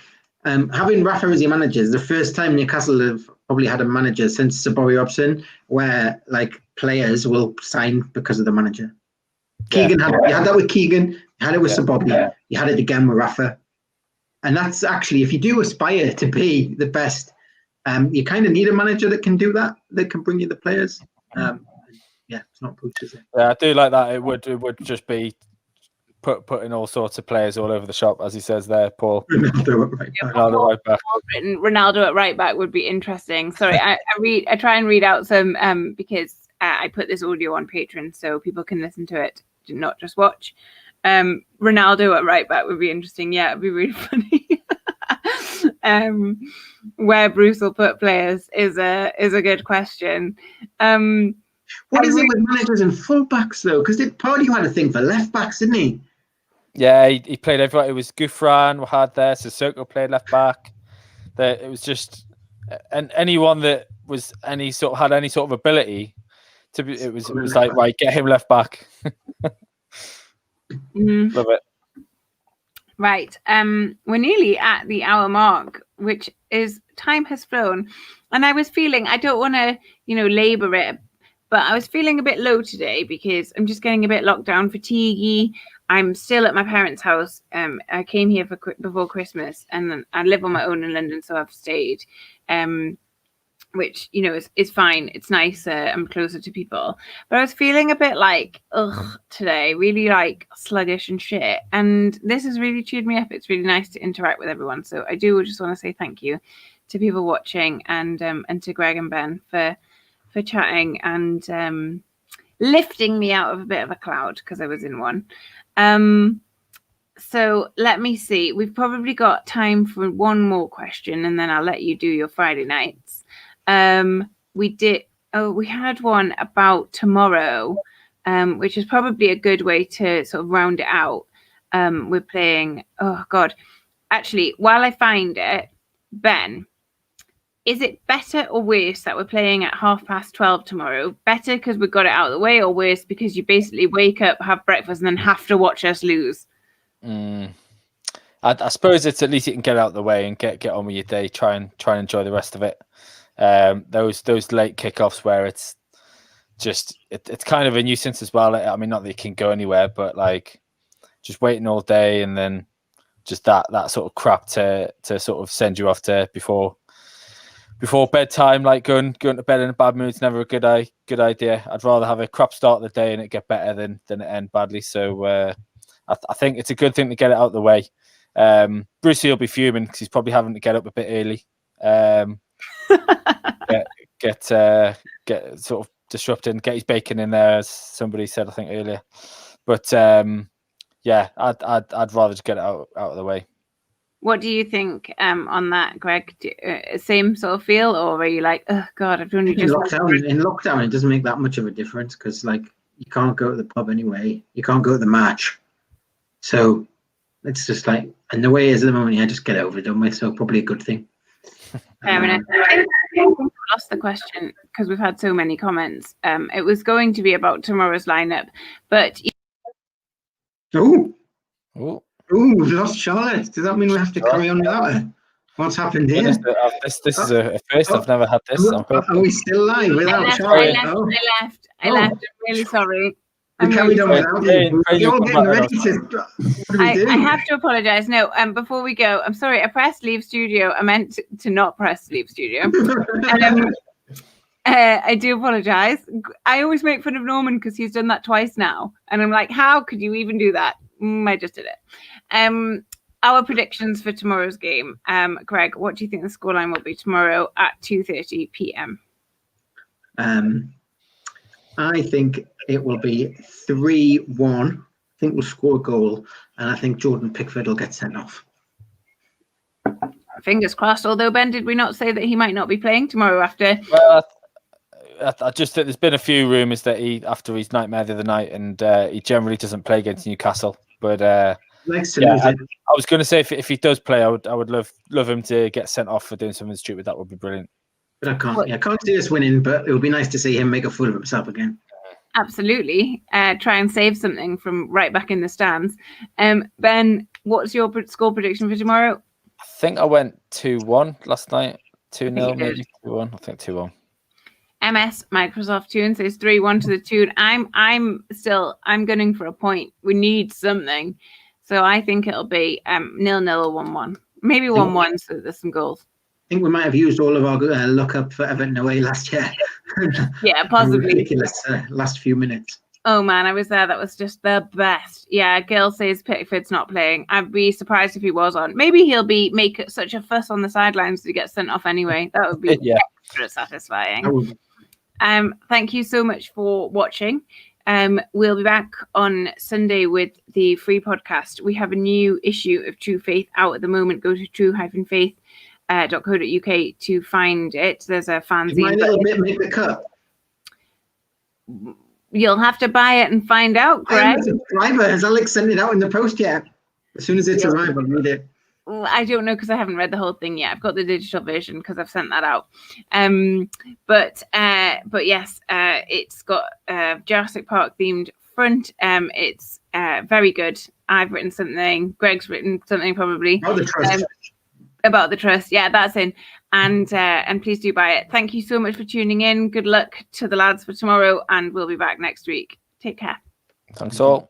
having Rafa as your manager is the first time Newcastle have probably had a manager since Sir Bobby Robson where, like, players will sign because of the manager. Keegan you had that with Keegan, you had it with Sir Bobby, you had it again with Rafa. And that's actually, if you do aspire to be the best, you kind of need a manager that can do that, that can bring you the players. It's not Bruce, is it? Yeah, I do like that. It would just be putting all sorts of players all over the shop, as he says there, Paul. Ronaldo at right back. Ronaldo at right back would be interesting. Sorry, I try and read out some because I put this audio on Patreon so people can listen to it, not just watch. Ronaldo at right back would be interesting. Yeah, it'd be really funny. Where Bruce will put players is a good question. What is it with managers and fullbacks though? Because Pardew had a thing for left backs, didn't he? Yeah, he played everywhere. It was Gouffran had there, Sissoko played left back. It was just, and anyone that was had any sort of ability to be, it was like, right, get him left back. Love it. Right, we're nearly at the hour mark, which is, time has flown, and I was feeling, I don't want to, labour it, but I was feeling a bit low today because I'm just getting a bit lockdown fatiguey. I'm still at my parents' house. I came here before Christmas, and I live on my own in London, so I've stayed, which, is fine. It's nice. I'm closer to people. But I was feeling a bit like, today, really like sluggish and shit. And this has really cheered me up. It's really nice to interact with everyone. So I do just want to say thank you to people watching and to Greg and Ben for chatting and lifting me out of a bit of a cloud because I was in one. So let me see. We've probably got time for one more question, and then I'll let you do your Friday nights. We had one about tomorrow, which is probably a good way to sort of round it out. We're playing, actually, while I find it, Ben, is it better or worse that we're playing at 12:30 tomorrow? Better because we got it out of the way, or worse because you basically wake up, have breakfast, and then have to watch us lose? I suppose it's, at least you can get out of the way and get on with your day. Try and enjoy the rest of it. Those late kickoffs where it's just it's kind of a nuisance as well. I mean, not that you can go anywhere, but like just waiting all day and then just that sort of crap to sort of send you off to before bedtime. Like going to bed in a bad mood is never a good idea. I'd rather have a crap start of the day and it get better than it end badly. So I think it's a good thing to get it out of the way. Brucey will be fuming because he's probably having to get up a bit early. Get sort of disrupted, get his bacon in there, as somebody said, I think earlier. But I'd rather just get it out of the way. What do you think on that, Greg? Same sort of feel, or are you like, oh God, I've only just in lockdown? It doesn't make that much of a difference because, like, you can't go to the pub anyway. You can't go to the match, so it's just like, and the way it is at the moment, just get over it, done with. So probably a good thing. I think we lost the question because we've had so many comments. It was going to be about tomorrow's lineup, but Oh, Oh, we've lost Charlotte. Does that mean we have to carry on without her? What's happened here? this is a first. I've never had this. Are we still live without Charlotte? I left. I'm really sorry. We carried on without you. We're all getting ready to. What do we do? I have to apologise. No, before we go, I'm sorry. I pressed leave studio. I meant to not press leave studio. I do apologise. I always make fun of Norman because he's done that twice now, and I'm like, how could you even do that? I just did it. Our predictions for tomorrow's game. Greg, what do you think the scoreline will be tomorrow at 2:30 p.m? I think it will be 3-1. I think we'll score a goal, and I think Jordan Pickford will get sent off. Fingers crossed. Although, Ben, did we not say that he might not be playing tomorrow after? Well, I just think there's been a few rumours that after his nightmare the other night, and he generally doesn't play against Newcastle. But I was going to say if he does play, I would love him to get sent off for doing something stupid. That would be brilliant. But I can't see us winning. But it would be nice to see him make a fool of himself again. Absolutely. Try and save something from right back in the stands. Ben, what's your score prediction for tomorrow? I think I went 2-1 last night. 2-0, maybe 2-1. I think 2-1. MS Microsoft Tune says 3-1 to the Tune. I'm gunning for a point. We need something. So I think it'll be 0-0 or 1-1. Maybe 1-1 so there's some goals. I think we might have used all of our luck up for Everton away last year. Yeah, possibly. Ridiculous last few minutes. Oh man, I was there. That was just the best. Yeah, Gil says Pickford's not playing. I'd be surprised if he was on. Maybe he'll make such a fuss on the sidelines to get sent off anyway. That would be extra satisfying. Thank you so much for watching. We'll be back on Sunday with the free podcast. We have a new issue of True Faith out at the moment. Go to true-faith.co.uk to find it. There's a fanzine. My little bit make the cut. You'll have to buy it and find out, Greg. Has Alex sent it out in the post yet? As soon as it's arrived, I'll read it. I don't know because I haven't read the whole thing yet. I've got the digital version because I've sent that out. But yes, it's got a Jurassic Park themed front. It's very good. I've written something. Greg's written something probably. Oh, the trust. About the trust. Yeah, that's in. And please do buy it. Thank you so much for tuning in. Good luck to the lads for tomorrow, and we'll be back next week. Take care. Thanks all.